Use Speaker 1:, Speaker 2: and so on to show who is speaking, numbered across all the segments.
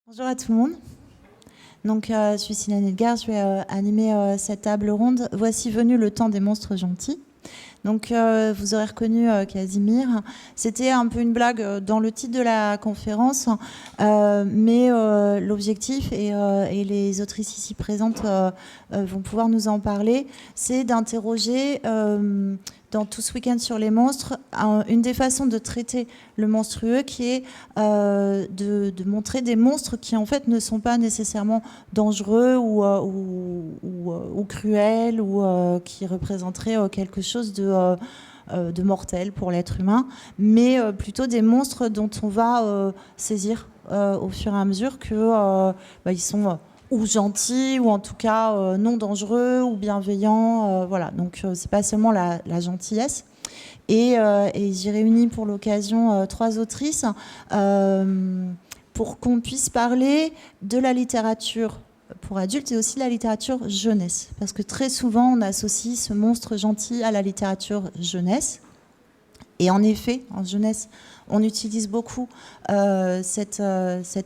Speaker 1: Bonjour à tout le monde. Donc, je suis Céline Edgar, je vais animer cette table ronde. Voici venu le temps des monstres gentils. Donc, vous aurez reconnu Casimir. C'était un peu une blague dans le titre de la conférence, mais l'objectif, et les autrices ici présentes vont pouvoir nous en parler, c'est d'interroger dans tout ce week-end sur les monstres, une des façons de traiter le monstrueux qui est de montrer des monstres qui en fait ne sont pas nécessairement dangereux ou cruels ou qui représenteraient quelque chose de mortel pour l'être humain, mais plutôt des monstres dont on va saisir au fur et à mesure que ils sont ou gentils, ou en tout cas non dangereux, ou bienveillants. Voilà, donc c'est pas seulement la gentillesse. Et j'ai réuni pour l'occasion 3 autrices pour qu'on puisse parler de la littérature pour adultes et aussi de la littérature jeunesse. Parce que très souvent, on associe ce monstre gentil à la littérature jeunesse. Et en effet, en jeunesse, on utilise beaucoup cette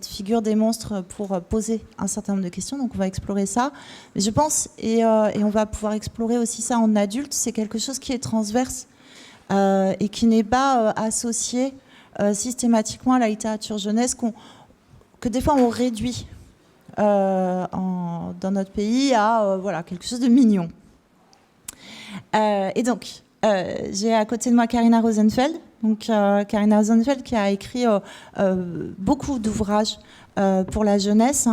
Speaker 1: figure des monstres pour poser un certain nombre de questions. Donc on va explorer ça. Mais je pense, et on va pouvoir explorer aussi ça en adulte, c'est quelque chose qui est transverse et qui n'est pas associé systématiquement à la littérature jeunesse, que des fois on réduit dans notre pays à voilà, quelque chose de mignon. Et donc, j'ai à côté de moi Carina Rosenfeld. Donc, Carina Rosenfeld qui a écrit beaucoup d'ouvrages pour la jeunesse.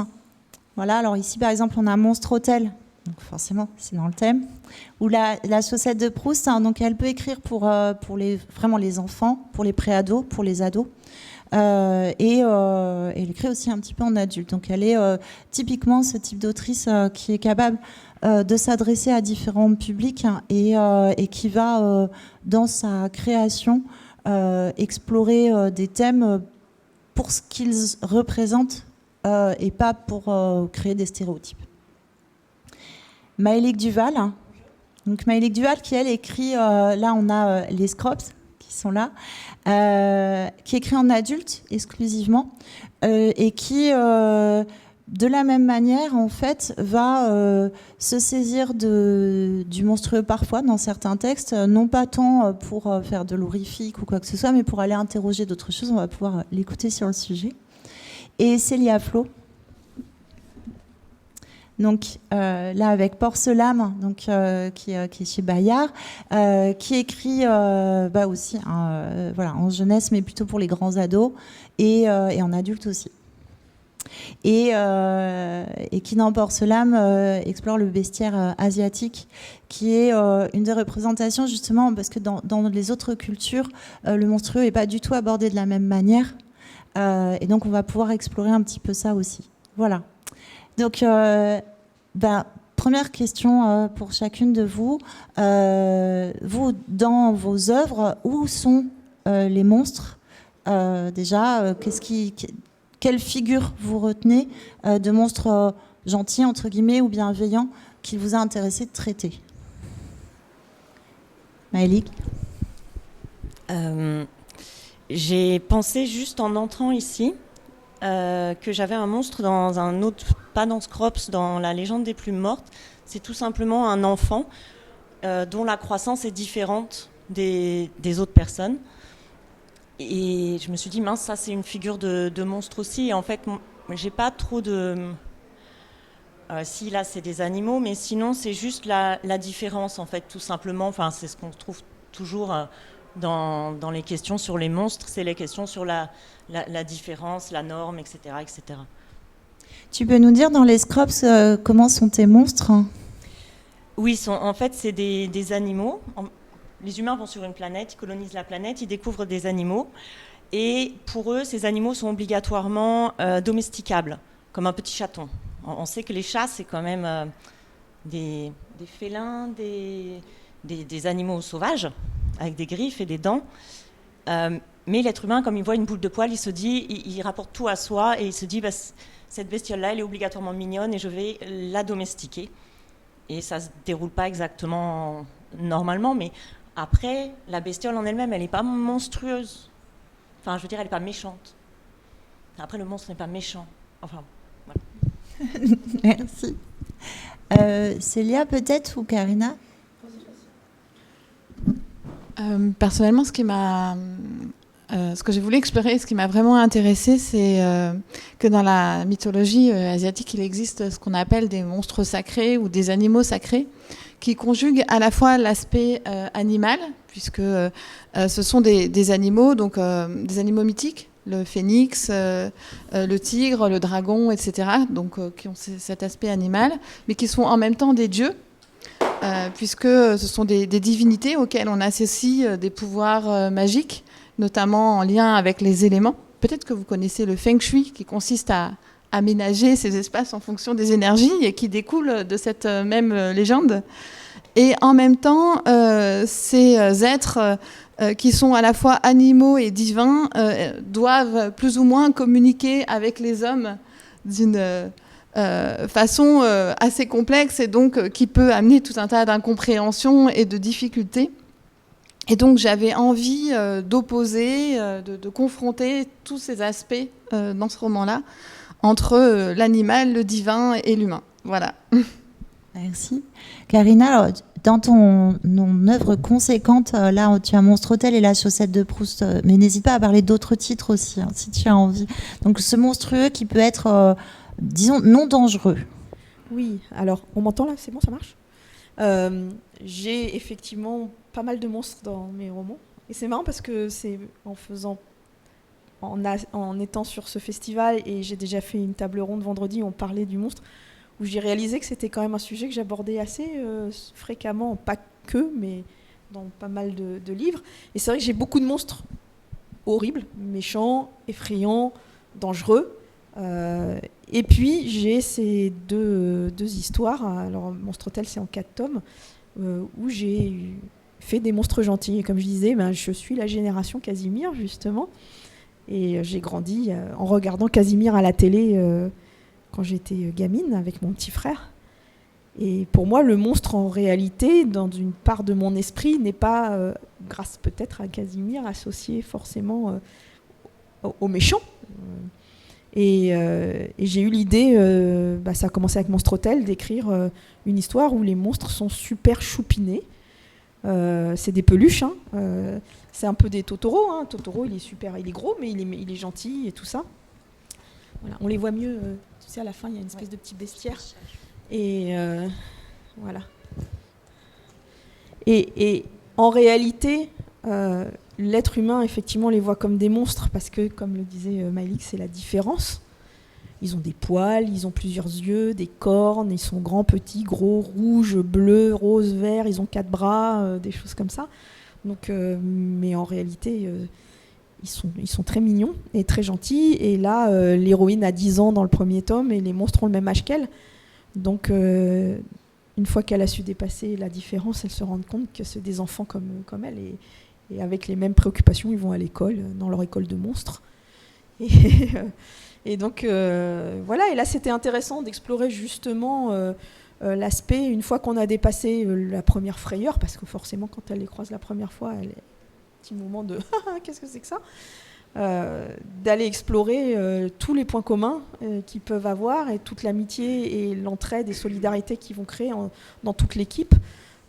Speaker 1: Voilà, alors ici par exemple on a Monstre Hôtel, donc forcément c'est dans le thème, ou la chaussette de Proust, hein, donc elle peut écrire pour vraiment les enfants, pour les préados, pour les ados. Et elle écrit aussi un petit peu en adulte. Donc elle est typiquement ce type d'autrice qui est capable de s'adresser à différents publics, hein, et qui va dans sa création explorer des thèmes pour ce qu'ils représentent et pas pour créer des stéréotypes. Maëlys Duval. Donc Maëlys Duval qui elle écrit, là on a les Scrops qui sont là, qui écrit en adulte exclusivement et qui de la même manière en fait va se saisir du monstrueux parfois dans certains textes, non pas tant pour faire de l'horrifique ou quoi que ce soit, mais pour aller interroger d'autres choses. On va pouvoir l'écouter sur le sujet. Et Célia Flo, donc là avec Porcelame, donc qui est chez Bayard, qui écrit aussi voilà, en jeunesse, mais plutôt pour les grands ados et en adulte aussi. Et qui dans Porcelame explore le bestiaire asiatique, qui est une des représentations justement, parce que dans les autres cultures, le monstrueux n'est pas du tout abordé de la même manière. Et donc on va pouvoir explorer un petit peu ça aussi. Voilà. Donc, première question pour chacune de vous. Vous, dans vos œuvres, où sont les monstres déjà, quelle figure vous retenez de monstres gentils, entre guillemets, ou bienveillants, qu'il vous a intéressé de traiter? Maëlys.
Speaker 2: J'ai pensé juste en entrant ici que j'avais un monstre dans un autre, pas dans Scrops, dans La légende des plumes mortes. C'est tout simplement un enfant dont la croissance est différente des autres personnes. Et je me suis dit, mince, ça c'est une figure de monstre aussi. Et en fait, j'ai pas trop de... si, là c'est des animaux, mais sinon c'est juste la différence, en fait, tout simplement. Enfin, c'est ce qu'on trouve toujours... Dans les questions sur les monstres, c'est les questions sur la différence, la norme, etc., etc.
Speaker 1: Tu peux nous dire dans les Scrops comment sont tes monstres?
Speaker 2: Oui, en fait, c'est des animaux. Les humains vont sur une planète, ils colonisent la planète, ils découvrent des animaux. Et pour eux, ces animaux sont obligatoirement domesticables, comme un petit chaton. On sait que les chats, c'est quand même des félins, des animaux sauvages, avec des griffes et des dents. Mais l'être humain, comme il voit une boule de poil, il se dit, il rapporte tout à soi et il se dit, cette bestiole-là, elle est obligatoirement mignonne et je vais la domestiquer. Et ça ne se déroule pas exactement normalement, mais après, la bestiole en elle-même, elle n'est pas monstrueuse. Enfin, je veux dire, elle n'est pas méchante. Après, le monstre n'est pas méchant. Enfin, voilà.
Speaker 1: Merci. Célia peut-être ou Karina?
Speaker 3: Personnellement, ce que j'ai voulu explorer, ce qui m'a vraiment intéressée, c'est que dans la mythologie asiatique, il existe ce qu'on appelle des monstres sacrés ou des animaux sacrés qui conjuguent à la fois l'aspect animal, puisque ce sont des animaux, donc des animaux mythiques, le phénix, le tigre, le dragon, etc., donc qui ont cet aspect animal, mais qui sont en même temps des dieux. Puisque ce sont des divinités auxquelles on associe des pouvoirs magiques, notamment en lien avec les éléments. Peut-être que vous connaissez le Feng Shui, qui consiste à aménager ces espaces en fonction des énergies et qui découle de cette même légende. Et en même temps, ces êtres qui sont à la fois animaux et divins doivent plus ou moins communiquer avec les hommes d'une façon assez complexe et donc qui peut amener tout un tas d'incompréhensions et de difficultés. Et donc j'avais envie d'opposer, de confronter tous ces aspects dans ce roman-là entre l'animal, le divin et l'humain. Voilà.
Speaker 1: Merci. Karina, alors, dans ton œuvre conséquente, là tu as Monstre Hôtel et La Chaussette de Proust, mais n'hésite pas à parler d'autres titres aussi, hein, si tu as envie. Donc ce monstrueux qui peut être... disons, non dangereux.
Speaker 4: Oui, alors, on m'entend là? C'est bon, ça marche? J'ai effectivement pas mal de monstres dans mes romans. Et c'est marrant parce que c'est en étant sur ce festival, et j'ai déjà fait une table ronde vendredi où on parlait du monstre, où j'ai réalisé que c'était quand même un sujet que j'abordais assez fréquemment, pas que, mais dans pas mal de livres. Et c'est vrai que j'ai beaucoup de monstres horribles, méchants, effrayants, dangereux. Et puis j'ai ces deux histoires. Alors Monstre Hôtel, c'est en 4 tomes où j'ai fait des monstres gentils. Et comme je disais, je suis la génération Casimir justement, et j'ai grandi en regardant Casimir à la télé quand j'étais gamine avec mon petit frère. Et pour moi, le monstre en réalité, dans une part de mon esprit, n'est pas, grâce peut-être à Casimir, associé forcément au méchant. Et j'ai eu l'idée, ça a commencé avec Monstre Hôtel, d'écrire une histoire où les monstres sont super choupinés. C'est des peluches, hein. C'est un peu des Totoro. Hein. Totoro, il est super, il est gros, mais il est gentil et tout ça. Voilà. On les voit mieux, tu sais, à la fin, il y a une espèce de petit bestiaire. Et voilà. Et en réalité, l'être humain, effectivement, les voit comme des monstres parce que, comme le disait Maëlys, c'est la différence. Ils ont des poils, ils ont plusieurs yeux, des cornes, ils sont grands, petits, gros, rouges, bleus, roses, verts, ils ont 4 bras, des choses comme ça. Donc, mais en réalité, ils sont très mignons et très gentils. Et là, l'héroïne a 10 ans dans le premier tome et les monstres ont le même âge qu'elle. Donc, une fois qu'elle a su dépasser la différence, elle se rend compte que c'est des enfants comme elle. Et avec les mêmes préoccupations, ils vont à l'école, dans leur école de monstres. Et donc, voilà. Et là, c'était intéressant d'explorer justement l'aspect, une fois qu'on a dépassé la première frayeur, parce que forcément, quand elle les croise la première fois, elle est un petit moment de « qu'est-ce que c'est que ça ?» d'aller explorer tous les points communs qu'ils peuvent avoir et toute l'amitié et l'entraide et solidarité qu'ils vont créer dans toute l'équipe,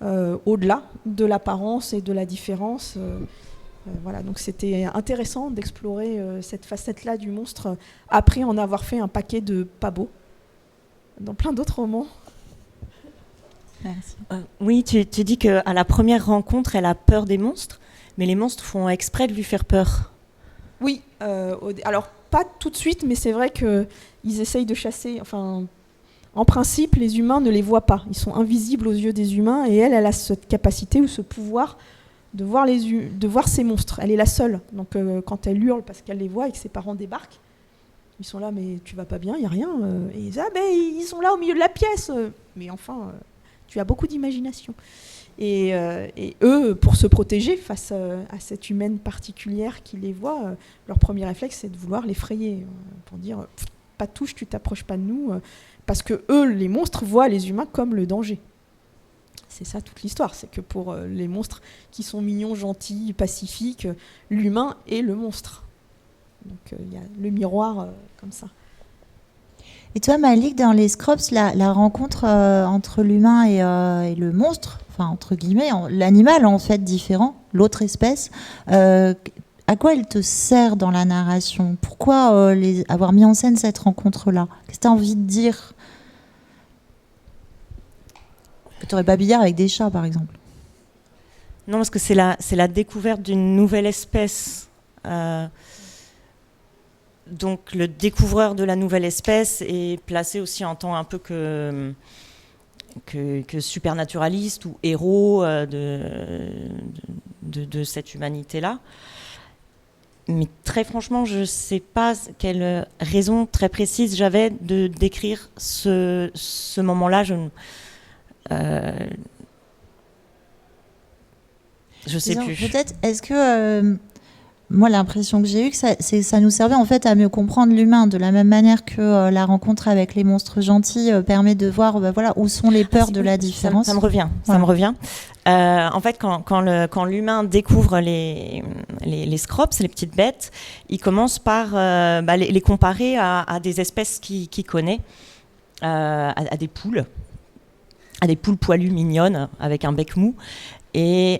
Speaker 4: au-delà de l'apparence et de la différence. Voilà, donc c'était intéressant d'explorer cette facette-là du monstre après en avoir fait un paquet de pas beaux dans plein d'autres romans.
Speaker 1: Merci.
Speaker 2: Oui, tu dis qu'à la première rencontre, elle a peur des monstres, mais les monstres font exprès de lui faire peur.
Speaker 4: Oui, alors pas tout de suite, mais c'est vrai qu'ils essayent de chasser. Enfin, en principe, les humains ne les voient pas. Ils sont invisibles aux yeux des humains, et elle a cette capacité ou ce pouvoir de voir ces monstres. Elle est la seule. Donc quand elle hurle parce qu'elle les voit et que ses parents débarquent, ils sont là, mais tu vas pas bien, il n'y a rien. Et ils disent, ah ben ils sont là au milieu de la pièce. Mais enfin, tu as beaucoup d'imagination. Et eux, pour se protéger face à cette humaine particulière qui les voit, leur premier réflexe, c'est de vouloir l'effrayer, pour dire, pas de touche, tu t'approches pas de nous, parce que eux, les monstres, voient les humains comme le danger. C'est ça toute l'histoire, c'est que pour les monstres qui sont mignons, gentils, pacifiques, l'humain est le monstre. Donc il y a le miroir comme ça.
Speaker 1: Et toi, Malik, dans les Scrops, la rencontre entre l'humain et le monstre, enfin entre guillemets, l'animal en fait différent, l'autre espèce, à quoi elle te sert dans la narration? Pourquoi avoir mis en scène cette rencontre-là? Qu'est-ce que tu as envie de dire? Que tu aurais pas billard avec des chats, par exemple.
Speaker 2: Non, parce que c'est la découverte d'une nouvelle espèce. Donc le découvreur de la nouvelle espèce est placé aussi en tant un peu que supernaturaliste ou héros de cette humanité-là. Mais très franchement, je ne sais pas quelle raison très précise j'avais de décrire ce moment-là. Je sais plus.
Speaker 1: Peut-être, est-ce que... moi, l'impression que j'ai eue, que ça nous servait en fait à mieux comprendre l'humain, de la même manière que la rencontre avec les monstres gentils permet de voir voilà, où sont les peurs de la différence.
Speaker 2: Ça me revient. Ça me revient. En fait, quand l'humain découvre les Scrops, les petites bêtes, il commence par les comparer à des espèces qu'il connaît, à des poules poilues mignonnes avec un bec mou. Et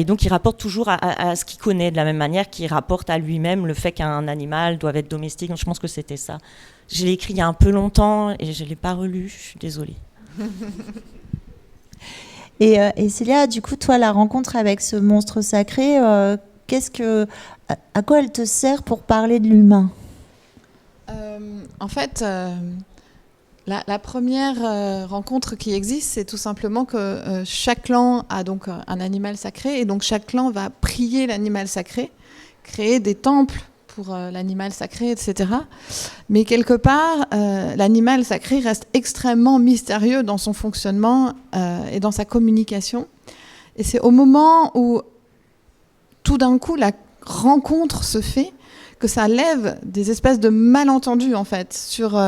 Speaker 2: donc il rapporte toujours à ce qu'il connaît, de la même manière qu'il rapporte à lui-même le fait qu'un animal doit être domestique. Donc je pense que c'était ça. Je l'ai écrit il y a un peu longtemps et je ne l'ai pas relu, je suis désolée.
Speaker 1: Et Célia, du coup, toi, la rencontre avec ce monstre sacré, à quoi elle te sert pour parler de l'humain?
Speaker 3: En fait... La première rencontre qui existe, c'est tout simplement que chaque clan a donc un animal sacré, et donc chaque clan va prier l'animal sacré, créer des temples pour l'animal sacré, etc. Mais quelque part, l'animal sacré reste extrêmement mystérieux dans son fonctionnement et dans sa communication. Et c'est au moment où, tout d'un coup, la rencontre se fait, que ça lève des espèces de malentendus, en fait, sur...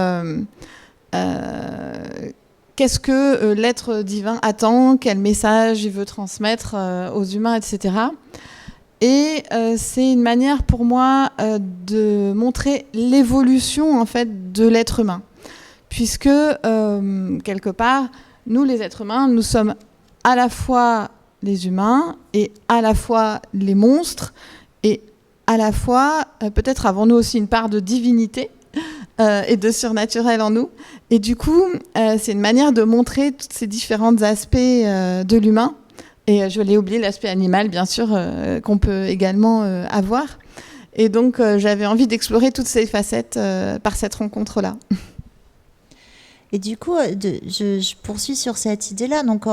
Speaker 3: qu'est-ce que l'être divin attend, quel message il veut transmettre aux humains, etc. Et c'est une manière pour moi de montrer l'évolution en fait de l'être humain, puisque quelque part, nous les êtres humains, nous sommes à la fois les humains et à la fois les monstres, et à la fois, peut-être avons-nous aussi une part de divinité et de surnaturel en nous. Et du coup, c'est une manière de montrer tous ces différents aspects de l'humain. Et je l'ai oublié, l'aspect animal, bien sûr, qu'on peut également avoir. Et donc, j'avais envie d'explorer toutes ces facettes par cette rencontre-là.
Speaker 1: Et du coup, je poursuis sur cette idée-là. Donc,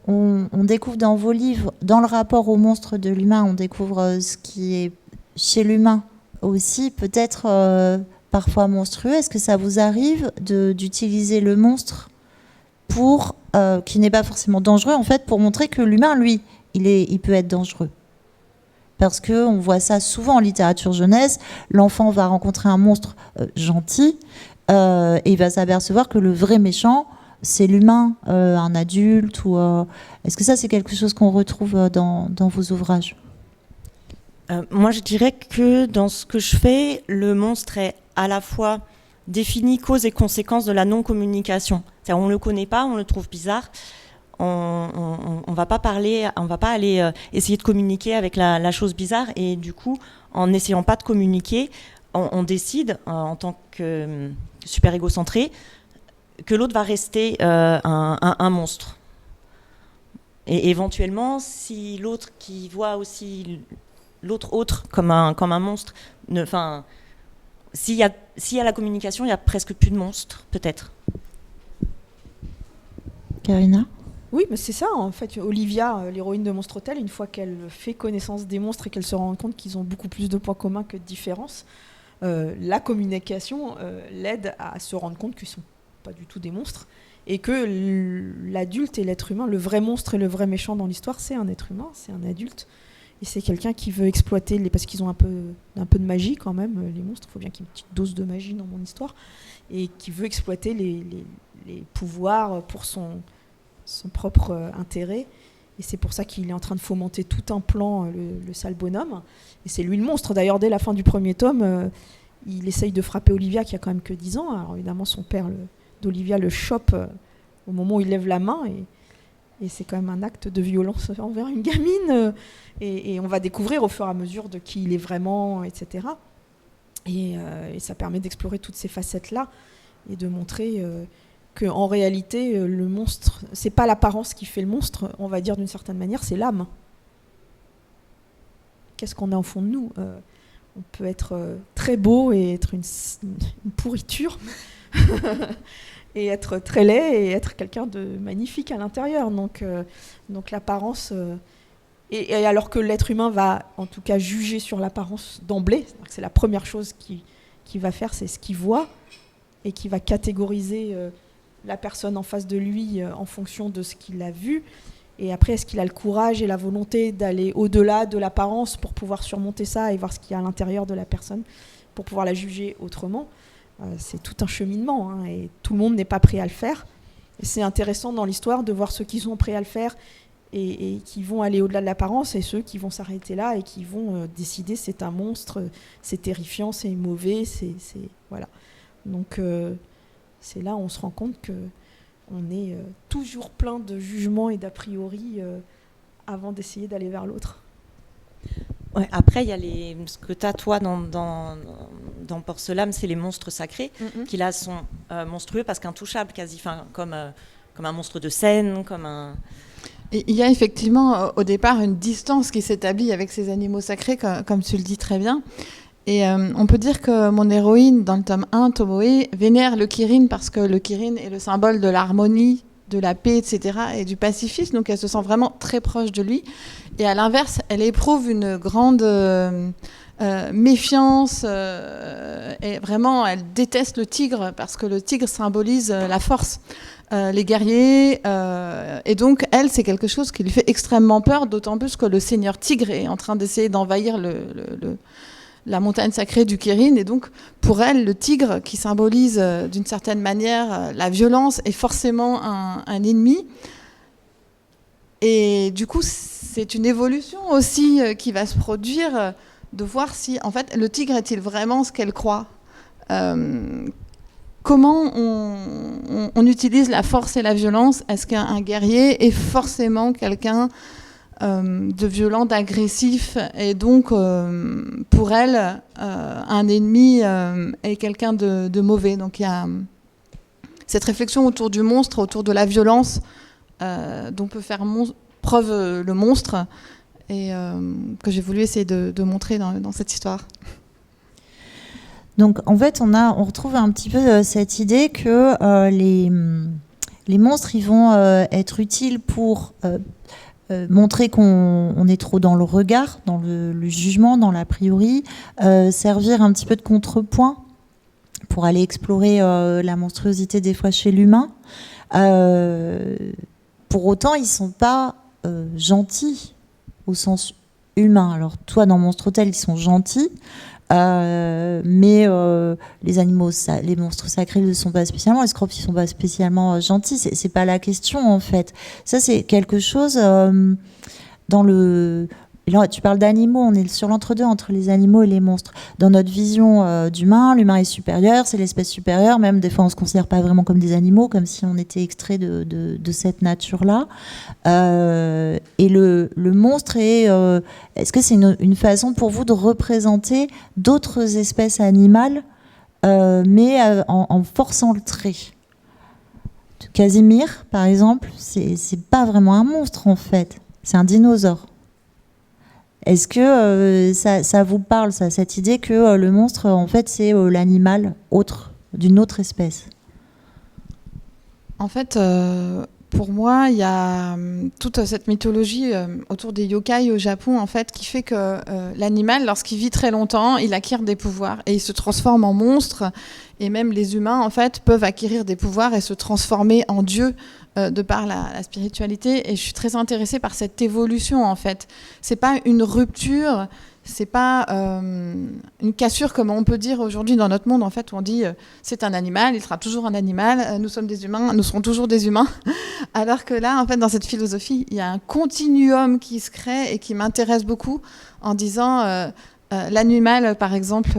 Speaker 1: on découvre dans vos livres, dans le rapport au monstre de l'humain, on découvre ce qui est chez l'humain aussi, peut-être... parfois monstrueux. Est-ce que ça vous arrive d'utiliser le monstre pour qui n'est pas forcément dangereux, en fait, pour montrer que l'humain, lui, il peut être dangereux? Parce qu'on voit ça souvent en littérature jeunesse. L'enfant va rencontrer un monstre gentil et il va s'apercevoir que le vrai méchant, c'est l'humain, un adulte. Est-ce que ça, c'est quelque chose qu'on retrouve dans vos ouvrages?
Speaker 2: Moi, je dirais que dans ce que je fais, le monstre est à la fois défini cause et conséquence de la non-communication. C'est-à-dire, on ne le connaît pas, on le trouve bizarre, on va pas parler, on va pas aller essayer de communiquer avec la chose bizarre, et du coup, en n'essayant pas de communiquer, on décide, en tant que super égocentré, que l'autre va rester un monstre. Et éventuellement, si l'autre qui voit aussi l'autre autre comme un monstre, s'il y a la communication, il n'y a presque plus de monstres, peut-être.
Speaker 1: Karina?
Speaker 4: Oui, mais c'est ça, en fait. Olivia, l'héroïne de Monstre Hotel, une fois qu'elle fait connaissance des monstres et qu'elle se rend compte qu'ils ont beaucoup plus de points communs que de différences, la communication l'aide à se rendre compte qu'ils ne sont pas du tout des monstres, et que l'adulte et l'être humain, le vrai monstre et le vrai méchant dans l'histoire, c'est un être humain, c'est un adulte. Et c'est quelqu'un qui veut exploiter, parce qu'ils ont un peu de magie quand même, les monstres, il faut bien qu'il y ait une petite dose de magie dans mon histoire, et qui veut exploiter les pouvoirs pour son propre intérêt. Et c'est pour ça qu'il est en train de fomenter tout un plan, le sale bonhomme. Et c'est lui le monstre. D'ailleurs, dès la fin du premier tome, il essaye de frapper Olivia qui a quand même que 10 ans. Alors évidemment son père d'Olivia le chope au moment où il lève la main et c'est quand même un acte de violence envers une gamine et on va découvrir au fur et à mesure de qui il est vraiment, etc. Et ça permet d'explorer toutes ces facettes-là et de montrer qu'en réalité le monstre, c'est pas l'apparence qui fait le monstre, on va dire d'une certaine manière, c'est l'âme. Qu'est-ce qu'on a au fond de nous ? On peut être très beau et être une pourriture et être très laid et être quelqu'un de magnifique à l'intérieur. Donc l'apparence... Et alors que l'être humain va en tout cas juger sur l'apparence d'emblée, c'est la première chose qu'il va faire, c'est ce qu'il voit et qui va catégoriser la personne en face de lui en fonction de ce qu'il a vu. Et après, est-ce qu'il a le courage et la volonté d'aller au-delà de l'apparence pour pouvoir surmonter ça et voir ce qu'il y a à l'intérieur de la personne, pour pouvoir la juger autrement ? C'est tout un cheminement, hein, et tout le monde n'est pas prêt à le faire. Et c'est intéressant dans l'histoire de voir ceux qui sont prêts à le faire et qui vont aller au-delà de l'apparence et ceux qui vont s'arrêter là et qui vont décider c'est un monstre, c'est terrifiant, c'est mauvais, c'est voilà. Donc c'est là où on se rend compte que on est toujours plein de jugements et d'a priori avant d'essayer d'aller vers l'autre.
Speaker 2: Ouais, après, il y a ce que tu as, toi, dans Porcelam, c'est les monstres sacrés, qui là sont monstrueux parce qu'intouchables, quasi, comme un monstre de scène, comme un...
Speaker 3: Et il y a effectivement, au départ, une distance qui s'établit avec ces animaux sacrés, comme tu le dis très bien. Et on peut dire que mon héroïne, dans le tome 1, Tomoe, vénère le Kirin parce que le Kirin est le symbole de l'harmonie, de la paix, etc., et du pacifisme. Donc elle se sent vraiment très proche de lui. Et à l'inverse, elle éprouve une grande méfiance. Et vraiment, elle déteste le tigre parce que le tigre symbolise la force. Les guerriers. Et donc, elle, c'est quelque chose qui lui fait extrêmement peur, d'autant plus que le seigneur tigre est en train d'essayer d'envahir la montagne sacrée du Kirin. Et donc, pour elle, le tigre, qui symbolise d'une certaine manière la violence, est forcément un ennemi. Et du coup, c'est une évolution aussi qui va se produire, de voir si, en fait, le tigre est-il vraiment ce qu'elle croit ? Comment on utilise la force et la violence ? Est-ce qu'un guerrier est forcément quelqu'un de violent, d'agressif, et donc pour elle un ennemi est quelqu'un de mauvais. Donc il y a cette réflexion autour du monstre, autour de la violence dont peut faire preuve le monstre, et que j'ai voulu essayer de montrer dans cette histoire.
Speaker 1: Donc en fait on retrouve un petit peu cette idée que les monstres ils vont être utiles pour montrer qu'on est trop dans le regard, dans le jugement, dans l'a priori, servir un petit peu de contrepoint pour aller explorer la monstruosité des fois chez l'humain. Pour autant, ils sont pas gentils au sens humain. Alors toi, dans Monstre Hôtel, ils sont gentils, mais les animaux, les monstres sacrés ne le sont pas spécialement, les scorpions ne sont pas spécialement gentils. C'est pas la question en fait. Ça, c'est quelque chose dans le... Là, tu parles d'animaux, on est sur l'entre-deux entre les animaux et les monstres. Dans notre vision d'humain, l'humain est supérieur, c'est l'espèce supérieure, même des fois on ne se considère pas vraiment comme des animaux, comme si on était extrait de cette nature-là. Et le monstre, est-ce que c'est une façon pour vous de représenter d'autres espèces animales, mais en forçant le trait ? Casimir, par exemple, c'est pas vraiment un monstre en fait, c'est un dinosaure. Est-ce que ça vous parle, ça, cette idée que le monstre, en fait, c'est l'animal d'une autre espèce ?
Speaker 3: En fait, pour moi, il y a toute cette mythologie autour des yokai au Japon, en fait, qui fait que l'animal, lorsqu'il vit très longtemps, il acquiert des pouvoirs et il se transforme en monstre. Et même les humains, en fait, peuvent acquérir des pouvoirs et se transformer en dieu de par la spiritualité. Et je suis très intéressée par cette évolution, en fait. C'est pas une rupture, c'est pas une cassure comme on peut dire aujourd'hui dans notre monde, en fait, où on dit c'est un animal, il sera toujours un animal, nous sommes des humains, nous serons toujours des humains. Alors que là, en fait, dans cette philosophie, il y a un continuum qui se crée et qui m'intéresse beaucoup en disant L'animal, par exemple,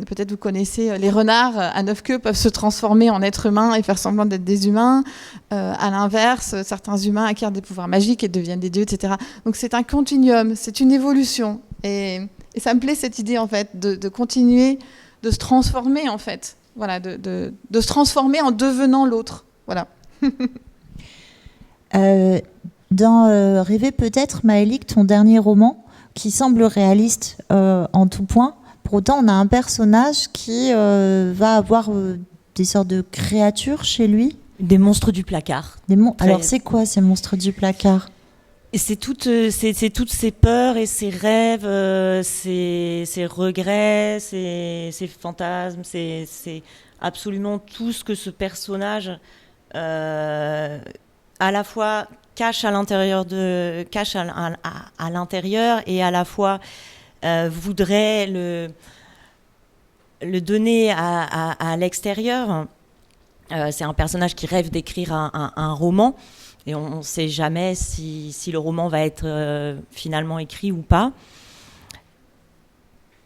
Speaker 3: peut-être vous connaissez, les renards à 9 queues peuvent se transformer en êtres humains et faire semblant d'être des humains. À l'inverse, certains humains acquièrent des pouvoirs magiques et deviennent des dieux, etc. Donc c'est un continuum, c'est une évolution. Et ça me plaît cette idée, en fait, de continuer de se transformer, en fait. Voilà, de se transformer en devenant l'autre. Voilà.
Speaker 1: Dans Rêver peut-être, Maëlik, ton dernier roman, qui semble réaliste en tout point. Pour autant, on a un personnage qui va avoir des sortes de créatures chez lui.
Speaker 2: Des monstres du placard.
Speaker 1: Alors, c'est quoi ces monstres du placard ?
Speaker 2: Et c'est toutes ces peurs et ces rêves, ces regrets, ces fantasmes, c'est absolument tout ce que ce personnage à la fois cache à l'intérieur à l'intérieur et à la fois voudrait le donner à l'extérieur. C'est un personnage qui rêve d'écrire un roman et on ne sait jamais si le roman va être finalement écrit ou pas.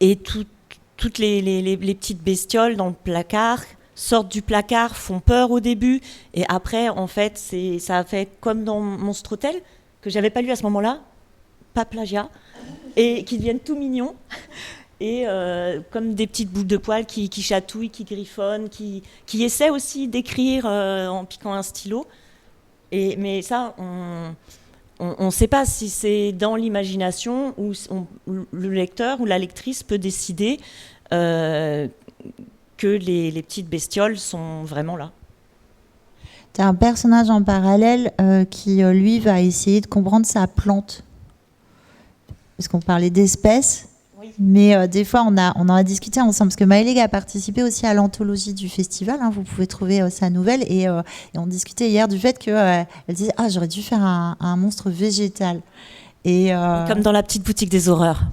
Speaker 2: Et toutes les petites bestioles dans le placard sortent du placard, font peur au début, et après, en fait, ça a fait comme dans Monstre Hôtel, que j'avais pas lu à ce moment-là, pas plagiat, et qui deviennent tout mignons, et comme des petites boules de poils qui chatouillent, qui griffonnent, qui essaient aussi d'écrire en piquant un stylo. Mais ça, on ne sait pas si c'est dans l'imagination ou le lecteur ou la lectrice peut décider que les petites bestioles sont vraiment là.
Speaker 1: Tu as un personnage en parallèle qui, lui, va essayer de comprendre sa plante. Parce qu'on parlait d'espèces, oui. Mais des fois, on en a discuté ensemble. Parce que Maëlik a participé aussi à l'anthologie du festival. Hein, vous pouvez trouver sa nouvelle. Et on discutait hier du fait qu'elle disait « Ah, j'aurais dû faire un monstre végétal. »
Speaker 2: Comme dans la petite boutique des horreurs.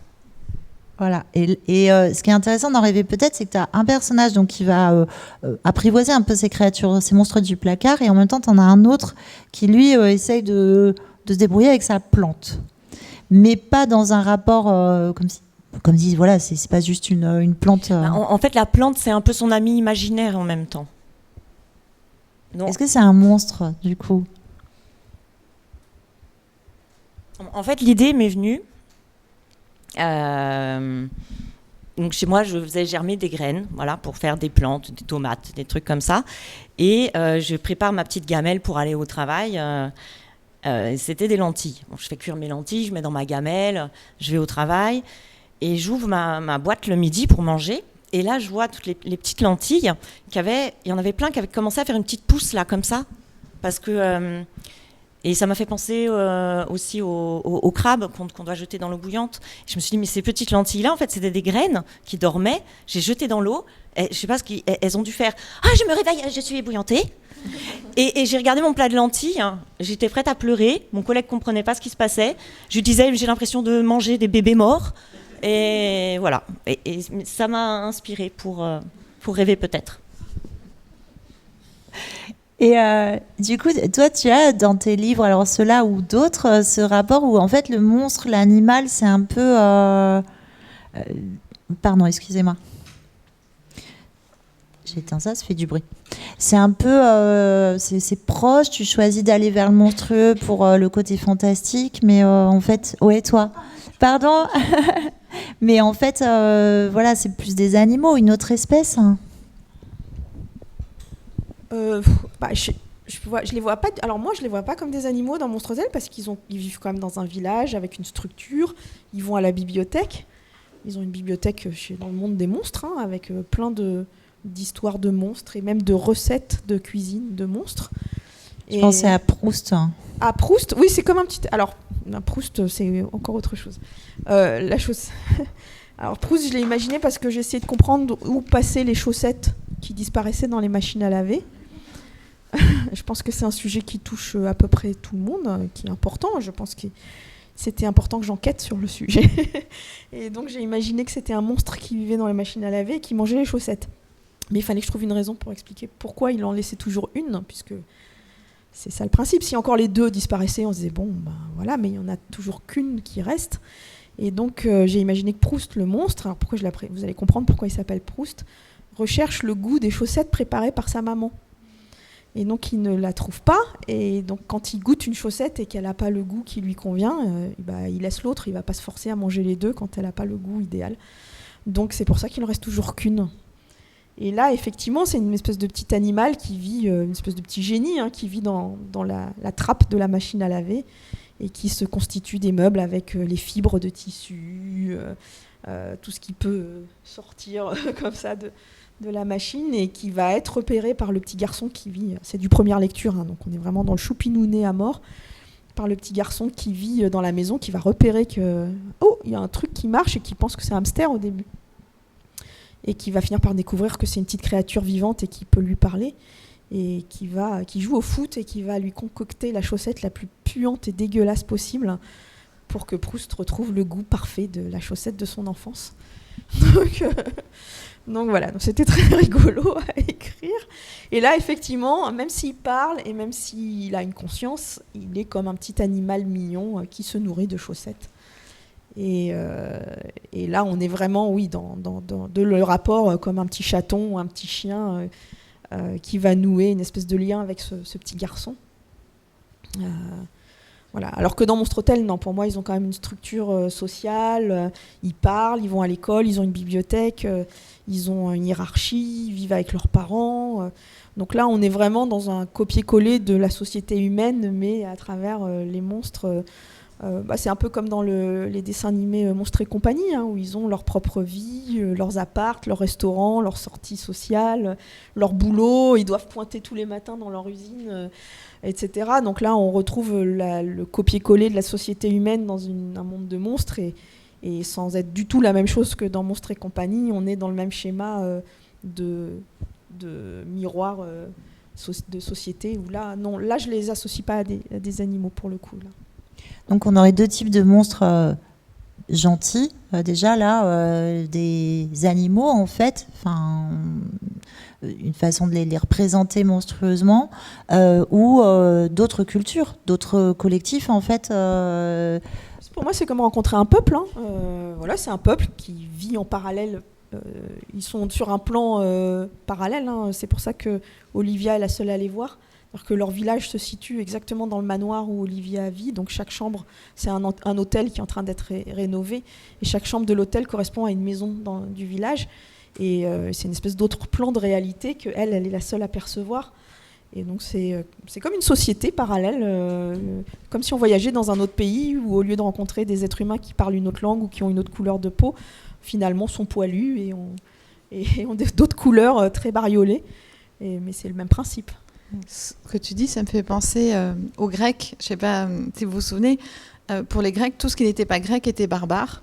Speaker 1: Voilà. Et ce qui est intéressant d'en rêver peut-être, c'est que tu as un personnage donc, qui va apprivoiser un peu ces créatures, ces monstres du placard, et en même temps, tu en as un autre qui, lui, essaye de se débrouiller avec sa plante. Mais pas dans un rapport comme si voilà, c'est pas juste une plante.
Speaker 2: En fait, la plante, c'est un peu son ami imaginaire en même temps.
Speaker 1: Donc, est-ce que c'est un monstre, du coup ?
Speaker 2: En fait, l'idée m'est venue. Donc chez moi, je faisais germer des graines, voilà, pour faire des plantes, des tomates, des trucs comme ça. Et je prépare ma petite gamelle pour aller au travail. C'était des lentilles. Bon, je fais cuire mes lentilles, je mets dans ma gamelle, je vais au travail et j'ouvre ma boîte le midi pour manger. Et là, je vois toutes les petites lentilles il y en avait plein qui avaient commencé à faire une petite pousse là, comme ça, parce que et ça m'a fait penser aussi aux crabes qu'on doit jeter dans l'eau bouillante. Je me suis dit, mais ces petites lentilles-là, en fait, c'était des graines qui dormaient. J'ai jeté dans l'eau. Et je sais pas elles ont dû faire. Ah, je me réveille, je suis ébouillantée. Et j'ai regardé mon plat de lentilles. J'étais prête à pleurer. Mon collègue comprenait pas ce qui se passait. Je lui disais, j'ai l'impression de manger des bébés morts. Et voilà. Et ça m'a inspirée pour rêver peut-être.
Speaker 1: Et du coup, toi, tu as dans tes livres, alors ceux-là ou d'autres, ce rapport où en fait le monstre, l'animal, c'est un peu... Pardon, excusez-moi. J'ai éteint ça fait du bruit. C'est un peu... c'est proche, tu choisis d'aller vers le monstrueux pour le côté fantastique, mais en fait... Ouais, toi. Pardon. Mais en fait, voilà, c'est plus des animaux, une autre espèce.
Speaker 4: Je les vois pas. Alors moi, je les vois pas comme des animaux dans Monstre Hôtel parce qu'ils vivent quand même dans un village avec une structure. Ils vont à la bibliothèque. Ils ont une bibliothèque dans le monde des monstres, hein, avec plein d'histoires de monstres et même de recettes de cuisine de monstres.
Speaker 1: Je pensais à Proust.
Speaker 4: À Proust, oui, c'est comme un petit. Alors, Proust, c'est encore autre chose. La chose. Alors Proust, je l'ai imaginé parce que j'essayais de comprendre où passaient les chaussettes qui disparaissaient dans les machines à laver. Je pense que c'est un sujet qui touche à peu près tout le monde, qui est important. Je pense que c'était important que j'enquête sur le sujet. Et donc j'ai imaginé que c'était un monstre qui vivait dans les machines à laver et qui mangeait les chaussettes. Mais il fallait que je trouve une raison pour expliquer pourquoi il en laissait toujours une, puisque c'est ça le principe. Si encore les deux disparaissaient, on se disait bon, ben voilà, mais il n'y en a toujours qu'une qui reste. Et donc j'ai imaginé que Proust, le monstre, alors vous allez comprendre pourquoi il s'appelle Proust, recherche le goût des chaussettes préparées par sa maman. Et donc il ne la trouve pas, et donc quand il goûte une chaussette et qu'elle n'a pas le goût qui lui convient, il laisse l'autre, il ne va pas se forcer à manger les deux quand elle n'a pas le goût idéal. Donc c'est pour ça qu'il n'en reste toujours qu'une. Et là, effectivement, c'est une espèce de petit animal qui vit, une espèce de petit génie, qui vit dans la trappe de la machine à laver et qui se constitue des meubles avec les fibres de tissu, tout ce qui peut sortir comme ça de la machine, et qui va être repéré par le petit garçon qui vit, c'est du première lecture, donc on est vraiment dans le choupinounet à mort, par le petit garçon qui vit dans la maison, qui va repérer que il y a un truc qui marche et qui pense que c'est un hamster au début, et qui va finir par découvrir que c'est une petite créature vivante et qui peut lui parler, et qui joue au foot et qui va lui concocter la chaussette la plus puante et dégueulasse possible pour que Proust retrouve le goût parfait de la chaussette de son enfance. Donc voilà, donc c'était très rigolo à écrire. Et là, effectivement, même s'il parle et même s'il a une conscience, il est comme un petit animal mignon qui se nourrit de chaussettes. Et là, on est vraiment, dans le rapport comme un petit chaton ou un petit chien qui va nouer une espèce de lien avec ce petit garçon. Voilà. Alors que dans Monstre Hôtel, non, pour moi, ils ont quand même une structure sociale, ils parlent, ils vont à l'école, ils ont une bibliothèque, ils ont une hiérarchie, ils vivent avec leurs parents. Donc là, on est vraiment dans un copier-coller de la société humaine, mais à travers les monstres. C'est un peu comme dans les dessins animés Monstres et compagnie, où ils ont leur propre vie, leurs apparts, leurs restaurants, leurs sorties sociales, leur boulot, ils doivent pointer tous les matins dans leur usine, etc. Donc là, on retrouve le copier-coller de la société humaine dans un monde de monstres, et sans être du tout la même chose que dans Monstres et compagnie, on est dans le même schéma de miroir de société, où là, je les associe pas à des animaux pour le coup, là.
Speaker 1: Donc on aurait deux types de monstres gentils, déjà là, des animaux en fait, une façon de les représenter monstrueusement, ou d'autres cultures, d'autres collectifs en fait.
Speaker 4: Pour moi, c'est comme rencontrer un peuple. Voilà, c'est un peuple qui vit en parallèle. Ils sont sur un plan parallèle. C'est pour ça que Olivia est la seule à les voir. Alors que leur village se situe exactement dans le manoir où Olivia vit. Donc chaque chambre, c'est un hôtel qui est en train d'être rénové. Et chaque chambre de l'hôtel correspond à une maison du village. Et c'est une espèce d'autre plan de réalité qu'elle est la seule à percevoir. Et donc c'est comme une société parallèle, comme si on voyageait dans un autre pays où au lieu de rencontrer des êtres humains qui parlent une autre langue ou qui ont une autre couleur de peau, finalement sont poilus et ont d'autres couleurs très bariolées. Mais c'est le même principe.
Speaker 3: Ce que tu dis, ça me fait penser aux Grecs. Je ne sais pas si vous vous souvenez, pour les Grecs, tout ce qui n'était pas grec était barbare.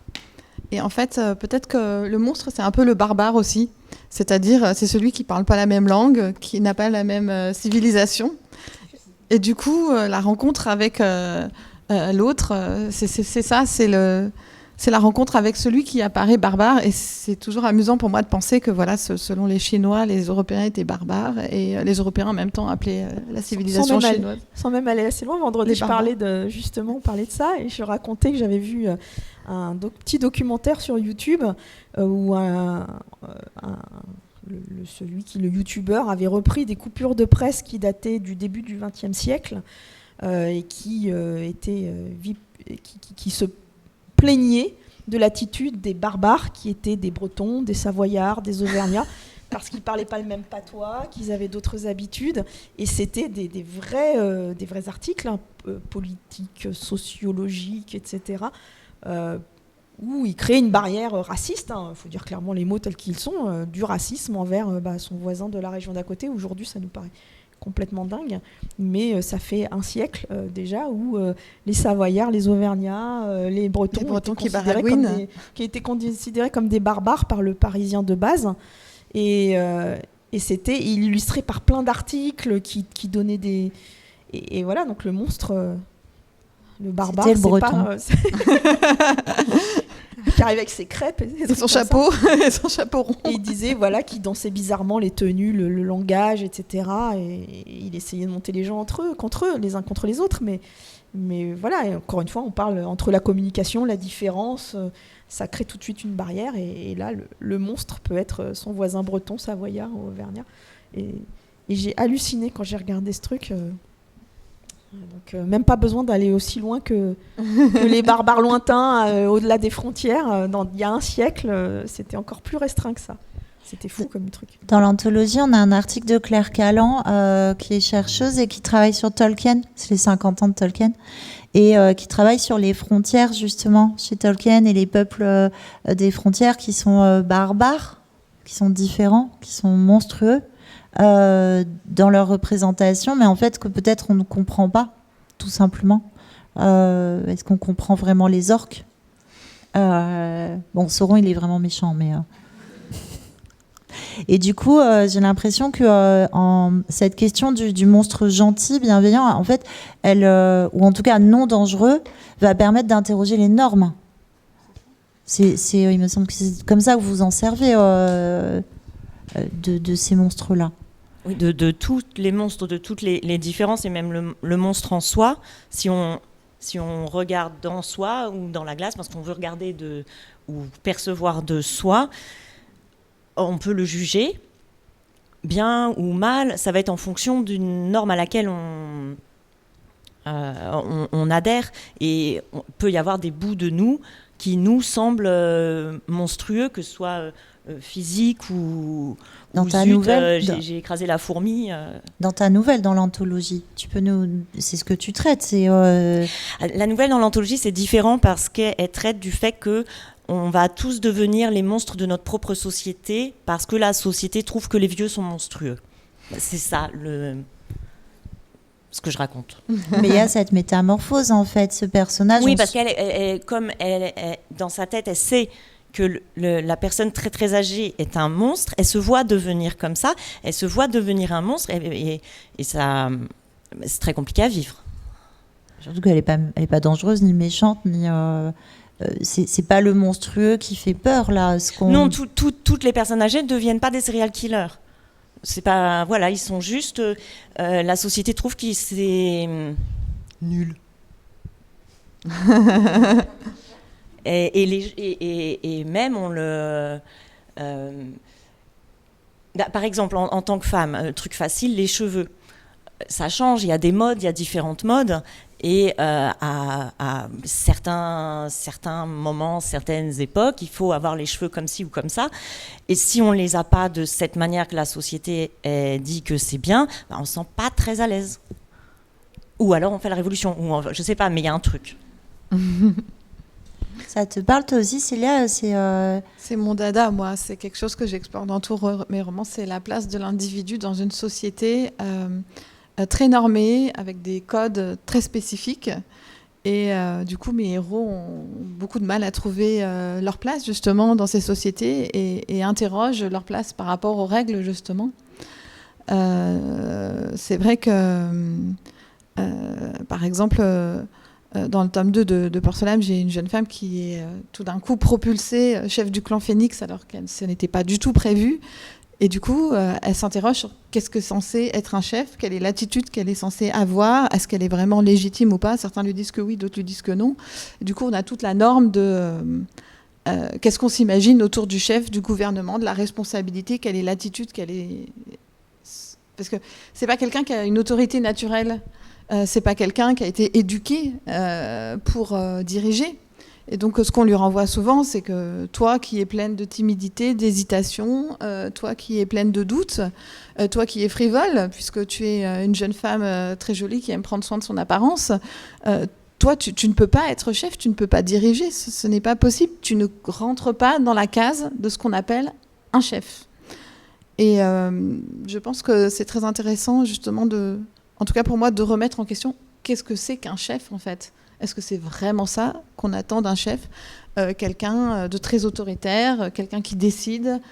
Speaker 3: Et en fait, peut-être que le monstre, c'est un peu le barbare aussi. C'est-à-dire, c'est celui qui ne parle pas la même langue, qui n'a pas la même civilisation. Et du coup, la rencontre avec l'autre, c'est ça, c'est la rencontre avec celui qui apparaît barbare. Et c'est toujours amusant pour moi de penser que, voilà, selon les Chinois, les Européens étaient barbares, et les Européens en même temps appelaient la civilisation chinoise.
Speaker 4: Sans même aller assez loin, vendredi, on parlait de ça, et je racontais que j'avais vu un petit documentaire sur YouTube où le youtubeur avait repris des coupures de presse qui dataient du début du XXe siècle et qui se plaignaient de l'attitude des barbares qui étaient des Bretons, des Savoyards, des Auvergnats, parce qu'ils ne parlaient pas le même patois, qu'ils avaient d'autres habitudes. Et c'était des vrais articles politiques, sociologiques, etc., où il crée une barrière raciste, faut dire clairement les mots tels qu'ils sont, du racisme envers son voisin de la région d'à côté. Aujourd'hui, ça nous paraît complètement dingue, mais ça fait un siècle déjà où les Savoyards, les Auvergnats, les Bretons qui étaient considérés comme des barbares par le Parisien de base, et c'était illustré par plein d'articles qui donnaient des... Et voilà, donc le monstre... Le barbare,
Speaker 1: c'était le breton.
Speaker 4: qui arrivait avec ses crêpes
Speaker 3: et son chapeau, et son chapeau rond.
Speaker 4: Et il disait voilà, qu'il dansait bizarrement les tenues, le langage, etc. Et il essayait de monter les gens contre eux, les uns contre les autres. Mais voilà, et encore une fois, on parle entre la communication, la différence, ça crée tout de suite une barrière. Et là, le monstre peut être son voisin breton, savoyard ou auvergnat. Et j'ai halluciné quand j'ai regardé ce truc. Donc même pas besoin d'aller aussi loin que les barbares lointains, au-delà des frontières. Il y a un siècle, c'était encore plus restreint que ça. C'était fou comme truc.
Speaker 1: Dans l'anthologie, on a un article de Claire Callan, qui est chercheuse et qui travaille sur Tolkien, c'est les 50 ans de Tolkien, et qui travaille sur les frontières, justement, chez Tolkien, et les peuples des frontières qui sont barbares, qui sont différents, qui sont monstrueux dans leur représentation, mais en fait, que peut-être on ne comprend pas, tout simplement. Est-ce qu'on comprend vraiment les orques ? Bon, Sauron, il est vraiment méchant, mais... Et du coup, j'ai l'impression que cette question du monstre gentil, bienveillant, en fait, ou en tout cas non dangereux, va permettre d'interroger les normes. Il me semble que c'est comme ça que vous vous en servez de ces monstres-là.
Speaker 2: Oui, de tous les monstres, de toutes les différences, et même le monstre en soi, si on regarde dans soi ou dans la glace, parce qu'on veut regarder ou percevoir de soi, on peut le juger, bien ou mal, ça va être en fonction d'une norme à laquelle on adhère, et il peut y avoir des bouts de nous qui nous semblent monstrueux, que ce soit physique ou
Speaker 1: dans ta
Speaker 2: zut,
Speaker 1: nouvelle,
Speaker 2: j'ai écrasé la fourmi.
Speaker 1: Dans ta nouvelle, dans l'anthologie, c'est ce que tu traites.
Speaker 2: La nouvelle dans l'anthologie, c'est différent parce qu'elle traite du fait que on va tous devenir les monstres de notre propre société parce que la société trouve que les vieux sont monstrueux. C'est ça ce que je raconte.
Speaker 1: Mais il y a cette métamorphose, en fait, ce personnage.
Speaker 2: Oui, parce comme dans sa tête, elle sait que la personne très très âgée est un monstre, elle se voit devenir comme ça, elle se voit devenir un monstre, et ça, c'est très compliqué à vivre.
Speaker 1: Surtout qu'elle est pas dangereuse, ni méchante, ni... c'est pas le monstrueux qui fait peur, là.
Speaker 2: Non, toutes les personnes âgées ne deviennent pas des serial killers. C'est pas... Voilà, ils sont juste... la société trouve que c'est nul. Et même on le... par exemple, en tant que femme, truc facile, les cheveux. Ça change, il y a des modes, il y a différentes modes. Et à certains moments, certaines époques, il faut avoir les cheveux comme ci ou comme ça. Et si on ne les a pas de cette manière que la société dit que c'est bien, on ne se sent pas très à l'aise. Ou alors on fait la révolution. Je ne sais pas, mais il y a un truc.
Speaker 1: Ça te parle toi aussi, Célia?
Speaker 3: C'est mon dada, moi. C'est quelque chose que j'explore dans tous mes romans. C'est la place de l'individu dans une société très normée, avec des codes très spécifiques. Et du coup, mes héros ont beaucoup de mal à trouver leur place, justement, dans ces sociétés et interrogent leur place par rapport aux règles, justement. C'est vrai que, par exemple... dans le tome 2 de Porcelam, j'ai une jeune femme qui est tout d'un coup propulsée chef du clan Phénix, alors que ce n'était pas du tout prévu. Et du coup, elle s'interroge sur qu'est-ce que c'est censé être un chef, quelle est l'attitude qu'elle est censée avoir, est-ce qu'elle est vraiment légitime ou pas. Certains lui disent que oui, d'autres lui disent que non. Et du coup, on a toute la norme de qu'est-ce qu'on s'imagine autour du chef, du gouvernement, de la responsabilité, quelle est l'attitude, parce que c'est pas quelqu'un qui a une autorité naturelle. C'est pas quelqu'un qui a été éduqué pour diriger. Et donc, ce qu'on lui renvoie souvent, c'est que toi qui es pleine de timidité, d'hésitation, toi qui es pleine de doutes, toi qui es frivole, puisque tu es une jeune femme très jolie qui aime prendre soin de son apparence, toi, tu ne peux pas être chef, tu ne peux pas diriger, ce n'est pas possible. Tu ne rentres pas dans la case de ce qu'on appelle un chef. Et je pense que c'est très intéressant, justement, en tout cas pour moi, de remettre en question qu'est-ce que c'est qu'un chef, en fait. Est-ce que c'est vraiment ça qu'on attend d'un chef ? Quelqu'un de très autoritaire, quelqu'un qui décide,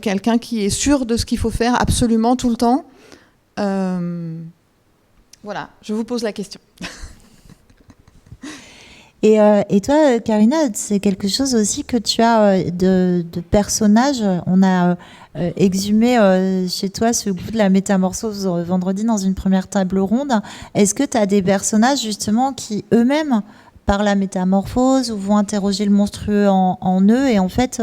Speaker 3: quelqu'un qui est sûr de ce qu'il faut faire absolument tout le temps. Voilà, je vous pose la question.
Speaker 1: Et toi, Karina, c'est quelque chose aussi que tu as de personnages. On a exhumé chez toi ce goût de la métamorphose vendredi dans une première table ronde. Est-ce que tu as des personnages justement qui eux-mêmes, par la métamorphose, ou vont interroger le monstrueux en eux et en fait,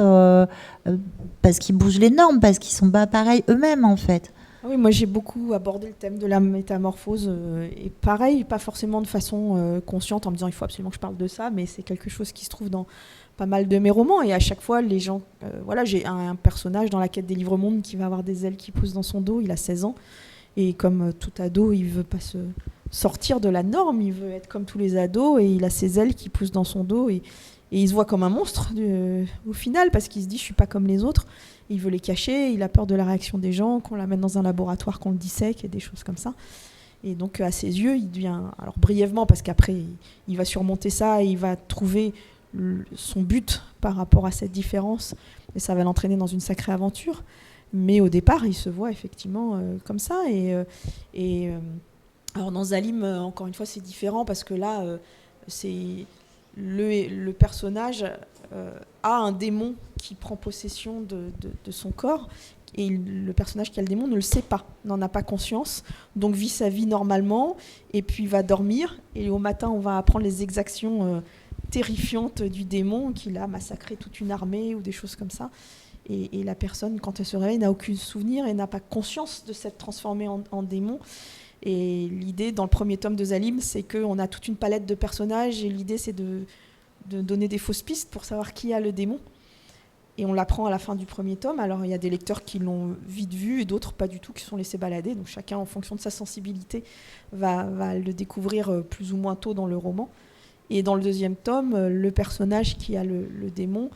Speaker 1: parce qu'ils bougent les normes, parce qu'ils sont pas pareils eux-mêmes en fait.
Speaker 4: Oui, moi j'ai beaucoup abordé le thème de la métamorphose et pareil, pas forcément de façon consciente en me disant il faut absolument que je parle de ça, mais c'est quelque chose qui se trouve dans pas mal de mes romans et à chaque fois les gens, voilà, j'ai un personnage dans La Quête des Livres Mondes qui va avoir des ailes qui poussent dans son dos, il a 16 ans et comme tout ado il veut pas se sortir de la norme, il veut être comme tous les ados et il a ses ailes qui poussent dans son dos et il se voit comme un monstre au final parce qu'il se dit je suis pas comme les autres. Il veut les cacher, il a peur de la réaction des gens, qu'on l'amène dans un laboratoire, qu'on le dissèque et des choses comme ça. Et donc à ses yeux, il devient, alors brièvement parce qu'après il va surmonter ça et il va trouver son but par rapport à cette différence et ça va l'entraîner dans une sacrée aventure. Mais au départ, il se voit effectivement comme ça et alors dans Zalim, encore une fois, c'est différent parce que là, c'est le personnage a un démon qui prend possession de son corps et le personnage qui a le démon ne le sait pas, n'en a pas conscience, donc vit sa vie normalement et puis va dormir et au matin on va apprendre les exactions terrifiantes du démon qu'il a massacré toute une armée ou des choses comme ça et la personne quand elle se réveille n'a aucun souvenir et n'a pas conscience de s'être transformée en démon. Et l'idée dans le premier tome de Zalim, c'est qu'on a toute une palette de personnages et l'idée c'est de donner des fausses pistes pour savoir qui a le démon. Et on l'apprend à la fin du premier tome. Alors il y a des lecteurs qui l'ont vite vu et d'autres pas du tout, qui se sont laissés balader. Donc chacun, en fonction de sa sensibilité, va le découvrir plus ou moins tôt dans le roman. Et dans le deuxième tome, le personnage qui a le démon